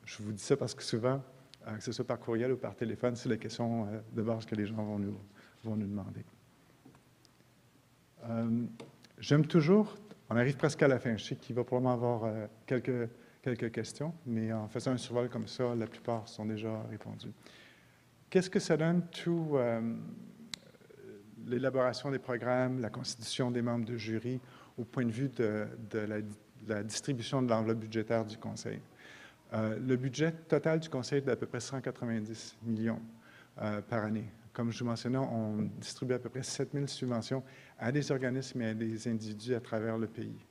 Je vous dis ça parce que souvent, que ce soit par courriel ou par téléphone, c'est la question de base que les gens vont nous demander. J'aime toujours, on arrive presque à la fin, je sais qu'il va probablement avoir quelques questions, mais en faisant un survol comme ça, la plupart sont déjà répondues. Qu'est-ce que ça donne tout l'élaboration des programmes, la constitution des membres de jury, au point de vue de la distribution de l'enveloppe budgétaire du Conseil. Le budget total du Conseil est d'à peu près 190 millions par année. Comme je vous mentionnais, on distribue à peu près 7 000 subventions à des organismes et à des individus à travers le pays.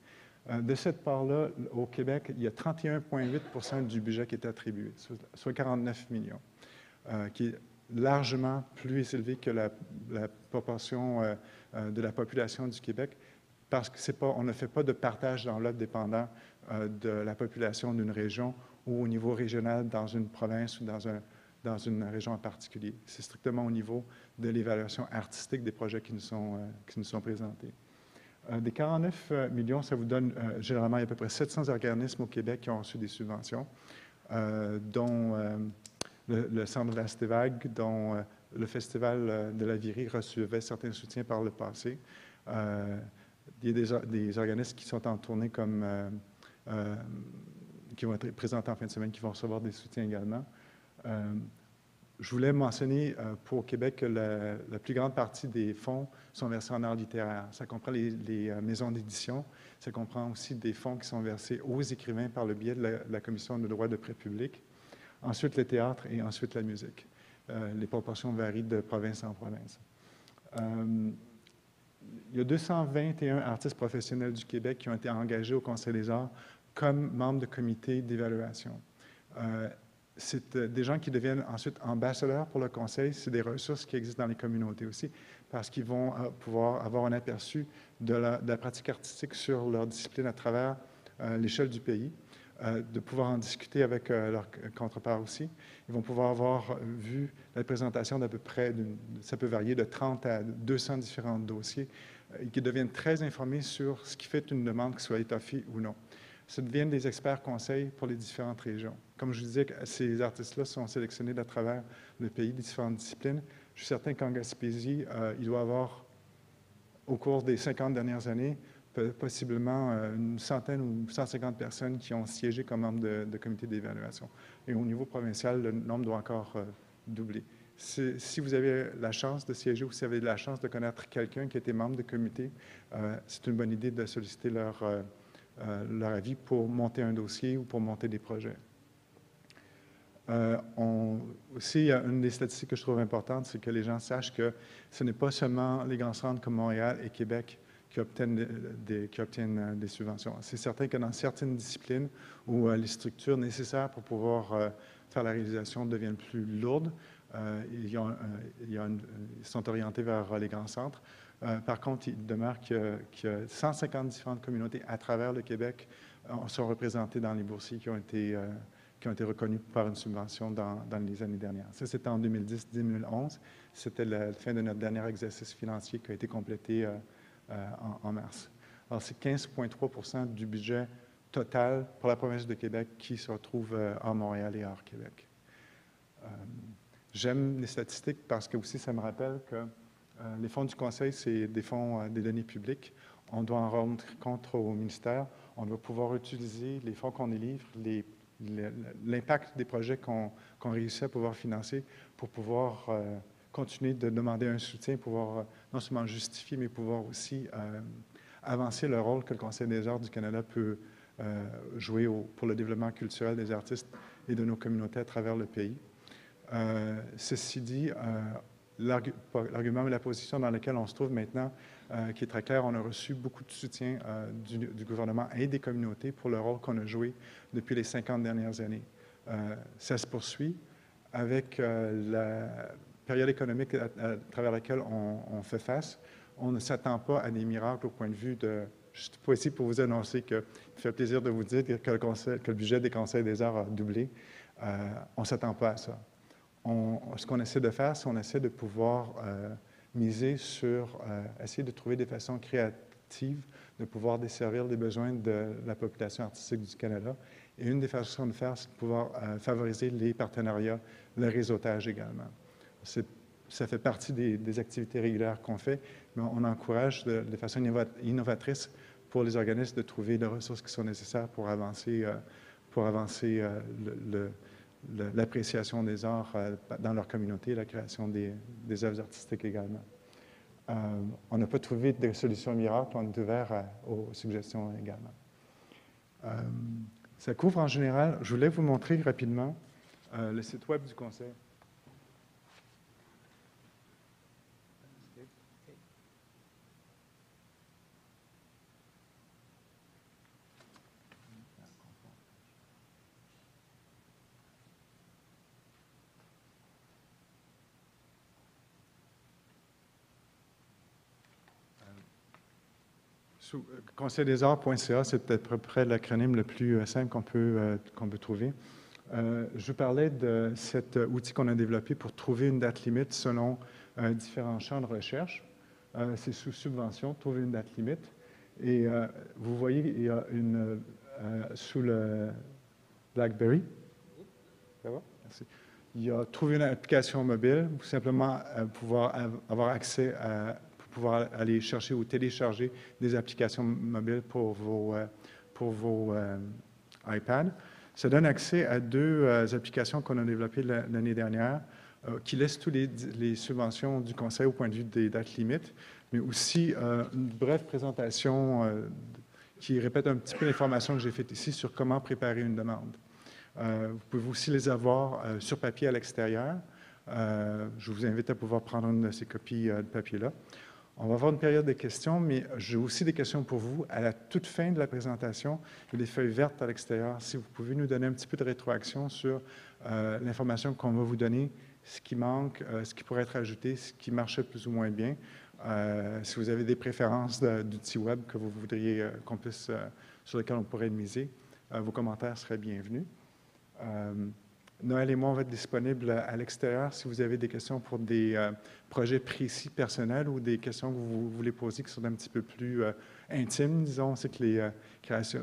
De cette part-là, au Québec, il y a 31,8 du budget qui est attribué, soit 49 millions, qui est largement plus élevé que la proportion de la population du Québec, parce qu'on ne fait pas de partage d'enveloppe dépendant de la population d'une région ou au niveau régional dans une province ou dans une région en particulier. C'est strictement au niveau de l'évaluation artistique des projets qui nous sont présentés. Des 49 millions, ça vous donne, généralement, il y a à peu près 700 organismes au Québec qui ont reçu des subventions, dont le Centre Vastevague, dont le Festival de la Virie recevait certains soutiens par le passé. Il y a des organismes qui sont en tournée qui vont être présentés en fin de semaine, qui vont recevoir des soutiens également. Je voulais mentionner pour Québec que la plus grande partie des fonds sont versés en art littéraire. Ça comprend les maisons d'édition, ça comprend aussi des fonds qui sont versés aux écrivains par le biais de la Commission de droit de prêt public, ensuite le théâtre et ensuite la musique. Les proportions varient de province en province. Il y a 221 artistes professionnels du Québec qui ont été engagés au Conseil des arts comme membres de comités d'évaluation. C'est des gens qui deviennent ensuite ambassadeurs pour le Conseil. C'est des ressources qui existent dans les communautés aussi, parce qu'ils vont pouvoir avoir un aperçu de la pratique artistique sur leur discipline à travers l'échelle du pays, de pouvoir en discuter avec leurs contreparts aussi. Ils vont pouvoir avoir vu la présentation d'à peu près, ça peut varier de 30 à 200 différents dossiers, et qui deviennent très informés sur ce qui fait une demande, que ce soit étoffée ou non. Ça devient des experts conseils pour les différentes régions. Comme je vous disais, ces artistes-là sont sélectionnés à travers le pays, des différentes disciplines. Je suis certain qu'en Gaspésie, il doit y avoir, au cours des 50 dernières années, possiblement une centaine ou 150 personnes qui ont siégé comme membres de comité d'évaluation. Et au niveau provincial, le nombre doit encore doubler. Si vous avez la chance de siéger ou si vous avez la chance de connaître quelqu'un qui a été membre de comité, c'est une bonne idée de solliciter leur avis pour monter un dossier ou pour monter des projets. Aussi, une des statistiques que je trouve importante, c'est que les gens sachent que ce n'est pas seulement les grands centres comme Montréal et Québec qui obtiennent des subventions. C'est certain que dans certaines disciplines où les structures nécessaires pour pouvoir faire la réalisation deviennent plus lourdes, ils sont orientés vers les grands centres. Par contre, il demeure que 150 différentes communautés à travers le Québec sont représentées dans les boursiers qui ont été reconnus par une subvention dans les années dernières. Ça, c'était en 2010-2011. C'était la fin de notre dernier exercice financier qui a été complété en mars. Alors, c'est 15,3 % du budget total pour la province de Québec qui se retrouve hors Montréal et hors Québec. J'aime les statistiques parce que aussi, ça me rappelle que les fonds du Conseil, c'est des fonds, des données publiques. On doit en rendre compte au ministère. On doit pouvoir utiliser les fonds qu'on délivre, l'impact des projets qu'on réussit à pouvoir financer pour pouvoir continuer de demander un soutien, pouvoir non seulement justifier, mais pouvoir aussi avancer le rôle que le Conseil des arts du Canada peut jouer pour le développement culturel des artistes et de nos communautés à travers le pays. Ceci dit, l'argument et la position dans laquelle on se trouve maintenant, qui est très clair, on a reçu beaucoup de soutien du gouvernement et des communautés pour le rôle qu'on a joué depuis les 50 dernières années. Ça se poursuit avec la période économique à travers laquelle on fait face. On ne s'attend pas à des miracles au point de vue de... Je suis pas ici pour vous annoncer qu'il me fait plaisir de vous dire que le budget des conseils des arts a doublé. On ne s'attend pas à ça. Ce qu'on essaie de faire, c'est qu'on essaie de pouvoir miser sur, essayer de trouver des façons créatives de pouvoir desservir les besoins de la population artistique du Canada. Et une des façons de faire, c'est de pouvoir favoriser les partenariats, le réseautage également. Ça fait partie des activités régulières qu'on fait, mais on encourage de façon innovatrice pour les organismes de trouver les ressources qui sont nécessaires pour avancer l'appréciation des arts dans leur communauté, la création des œuvres artistiques également. on n'a pas trouvé de solution miracle, on est ouvert aux suggestions également. Ça couvre en général, je voulais vous montrer rapidement le site web du Conseil. Conseildesarts.ca, c'est peut-être à peu près l'acronyme le plus simple qu'on peut trouver. Je vous parlais de cet outil qu'on a développé pour trouver une date limite selon différents champs de recherche. C'est sous subvention, trouver une date limite. Et vous voyez, il y a sous le BlackBerry. Ça va? Merci. Il y a trouver une application mobile, ou simplement pouvoir avoir accès à pouvoir aller chercher ou télécharger des applications mobiles pour vos iPads. Ça donne accès à deux applications qu'on a développées l'année dernière qui laissent toutes les subventions du Conseil au point de vue des dates limites, mais aussi une brève présentation qui répète un petit peu l'information que j'ai faite ici sur comment préparer une demande. Vous pouvez aussi les avoir sur papier à l'extérieur. Je vous invite à pouvoir prendre une de ces copies de papier-là. On va avoir une période de questions, mais j'ai aussi des questions pour vous. À la toute fin de la présentation, il y a des feuilles vertes à l'extérieur. Si vous pouvez nous donner un petit peu de rétroaction sur l'information qu'on va vous donner, ce qui manque, ce qui pourrait être ajouté, ce qui marchait plus ou moins bien. Si vous avez des préférences d'outils web que vous voudriez sur lesquels on pourrait miser, vos commentaires seraient bienvenus. Noël et moi, on va être disponibles à l'extérieur si vous avez des questions pour des projets précis personnels ou des questions que vous voulez poser qui sont un petit peu plus intimes, disons. C'est que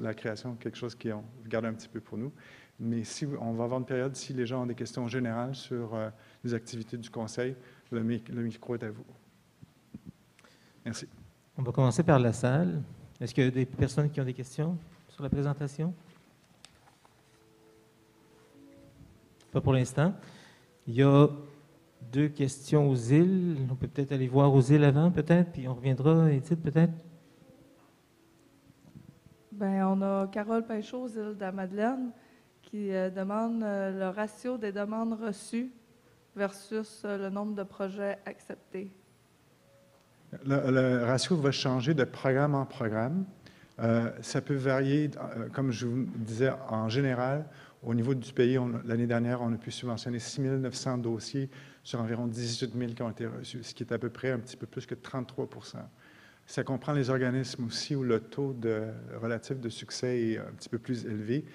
la création est quelque chose qu'on garde un petit peu pour nous. Mais on va avoir une période, si les gens ont des questions générales sur les activités du Conseil, le micro est à vous. Merci. On va commencer par la salle. Est-ce qu'il y a des personnes qui ont des questions sur la présentation? Pas pour l'instant. Il y a 2 questions aux îles. On peut peut-être aller voir aux îles avant, peut-être, puis on reviendra, Edith, peut-être? Bien, on a Carole Pinchot aux îles de la Madeleine qui demande le ratio des demandes reçues versus le nombre de projets acceptés. Le ratio va changer de programme en programme. Ça peut varier, comme je vous disais, en général. Au niveau du pays, l'année dernière, on a pu subventionner 6 900 dossiers sur environ 18 000 qui ont été reçus, ce qui est à peu près un petit peu plus que 33 %. Ça comprend les organismes aussi où le taux relatif de succès est un petit peu plus élevé.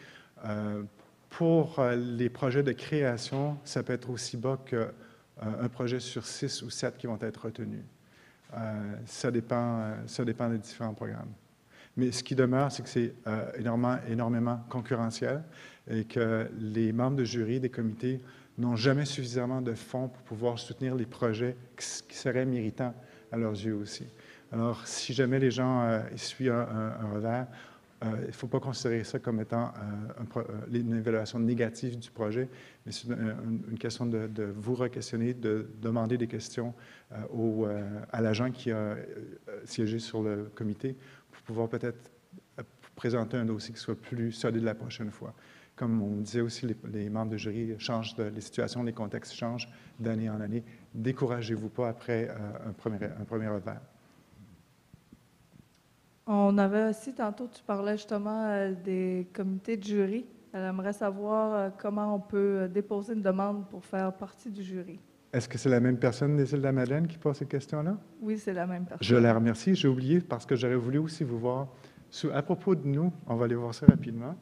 Pour les projets de création, ça peut être aussi bas qu'un projet sur 6 ou 7 qui vont être retenus. Ça dépend des différents programmes. Mais ce qui demeure, c'est que c'est énormément concurrentiel et que les membres de jury des comités n'ont jamais suffisamment de fonds pour pouvoir soutenir les projets qui seraient méritants à leurs yeux aussi. Alors, si jamais les gens essuient un revers, il ne faut pas considérer ça comme étant une évaluation négative du projet, mais c'est une question de vous re-questionner, de demander des questions à l'agent qui a siégé sur le comité pour pouvoir peut-être présenter un dossier qui soit plus solide la prochaine fois. Comme on disait aussi, les membres de jury changent, les situations, les contextes changent d'année en année. Découragez-vous pas après un premier revers. On avait aussi, tantôt, tu parlais justement des comités de jury. Elle aimerait savoir comment on peut déposer une demande pour faire partie du jury. Est-ce que c'est la même personne des îles de la Madeleine qui pose cette question-là? Oui, c'est la même personne. Je la remercie. J'ai oublié parce que j'aurais voulu aussi vous voir. À propos de nous, on va aller voir ça rapidement.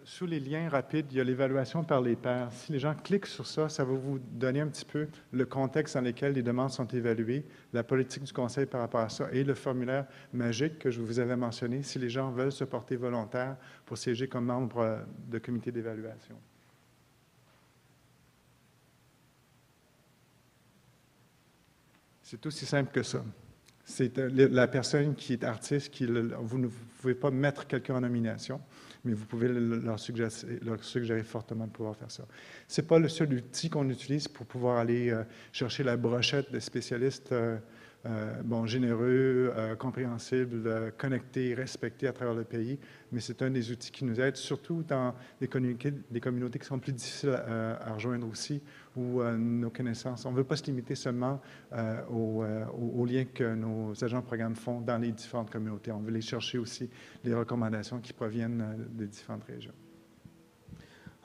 Sous les liens rapides, il y a l'évaluation par les pairs. Si les gens cliquent sur ça, ça va vous donner un petit peu le contexte dans lequel les demandes sont évaluées, la politique du Conseil par rapport à ça et le formulaire magique que je vous avais mentionné si les gens veulent se porter volontaires pour siéger comme membre de comité d'évaluation. C'est aussi simple que ça. C'est la personne qui est artiste, vous ne pouvez pas mettre quelqu'un en nomination, mais vous pouvez leur suggérer fortement de pouvoir faire ça. Ce n'est pas le seul outil qu'on utilise pour pouvoir aller chercher la brochette de spécialistes généreux, compréhensibles, connectés, respectés à travers le pays, mais c'est un des outils qui nous aide, surtout dans des communautés qui sont plus difficiles à rejoindre aussi, où nos connaissances, on ne veut pas se limiter seulement aux liens que nos agents de programme font dans les différentes communautés. On veut aller chercher aussi les recommandations qui proviennent des différentes régions.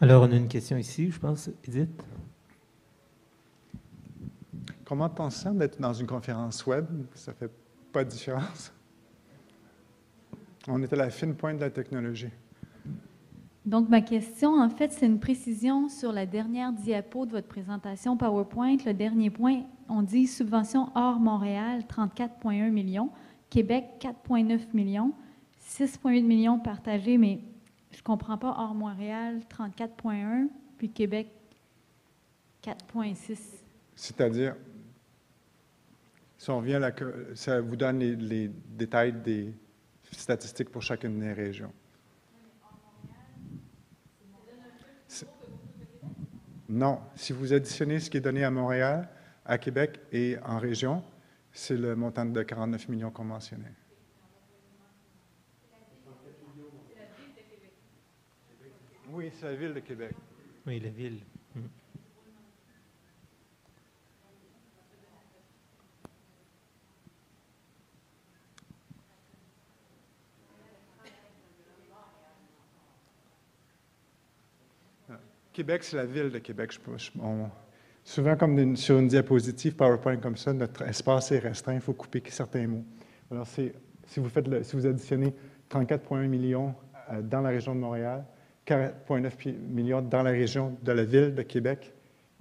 Alors, on a une question ici, je pense, Edith. Comment on se sent d'être dans une conférence web? Ça ne fait pas de différence. On est à la fine pointe de la technologie. Donc, ma question, en fait, c'est une précision sur la dernière diapo de votre présentation PowerPoint. Le dernier point, on dit subvention hors Montréal, 34,1 millions. Québec, 4,9 millions. 6,8 millions partagés, mais je ne comprends pas hors Montréal, 34,1, puis Québec, 4,6. C'est-à-dire, si on vient ça vous donne les détails des statistiques pour chacune des régions. Non, si vous additionnez ce qui est donné à Montréal, à Québec et en région, c'est le montant de 49 millions qu'on mentionnait. Oui, c'est la ville de Québec. Oui, la ville. Québec, c'est la ville de Québec. Souvent, comme sur une diapositive PowerPoint comme ça, notre espace est restreint, il faut couper certains mots. Alors, si vous additionnez 34,1 millions dans la région de Montréal, 4,9 millions dans la région de la ville de Québec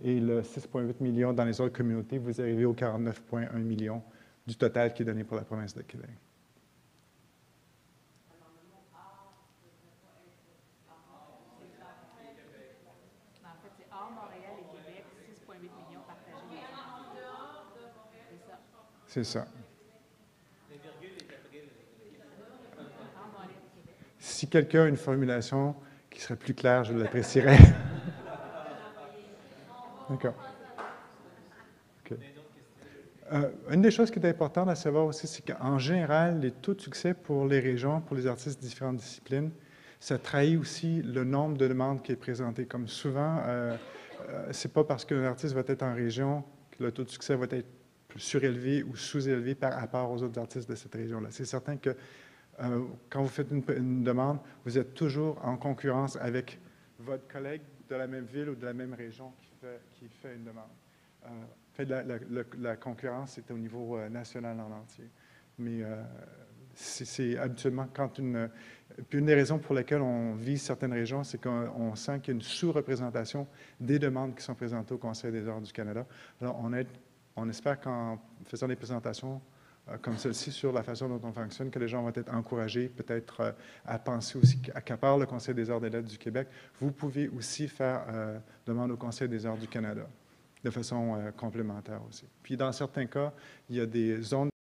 et le 6,8 millions dans les autres communautés, vous arrivez aux 49,1 millions du total qui est donné pour la province de Québec. C'est ça. Si quelqu'un a une formulation qui serait plus claire, je l'apprécierais. D'accord. Okay. Une des choses qui est importante à savoir aussi, c'est qu'en général, les taux de succès pour les régions, pour les artistes de différentes disciplines, ça trahit aussi le nombre de demandes qui est présenté. Comme souvent, c'est pas parce qu'un artiste va être en région que le taux de succès va être surélevé ou sous-élevé par rapport aux autres artistes de cette région-là. C'est certain que quand vous faites une demande, vous êtes toujours en concurrence avec votre collègue de la même ville ou de la même région qui fait une demande. La concurrence est au niveau national en entier. Mais c'est habituellement puis une des raisons pour lesquelles on vise certaines régions, c'est qu'on sent qu'il y a une sous-représentation des demandes qui sont présentées au Conseil des arts du Canada. Alors, on espère qu'en faisant des présentations comme celle-ci sur la façon dont on fonctionne, que les gens vont être encouragés peut-être à penser aussi qu'à part le Conseil des arts et des lettres du Québec, vous pouvez aussi faire demande au Conseil des arts du Canada de façon complémentaire aussi. Puis dans certains cas, il y a des zones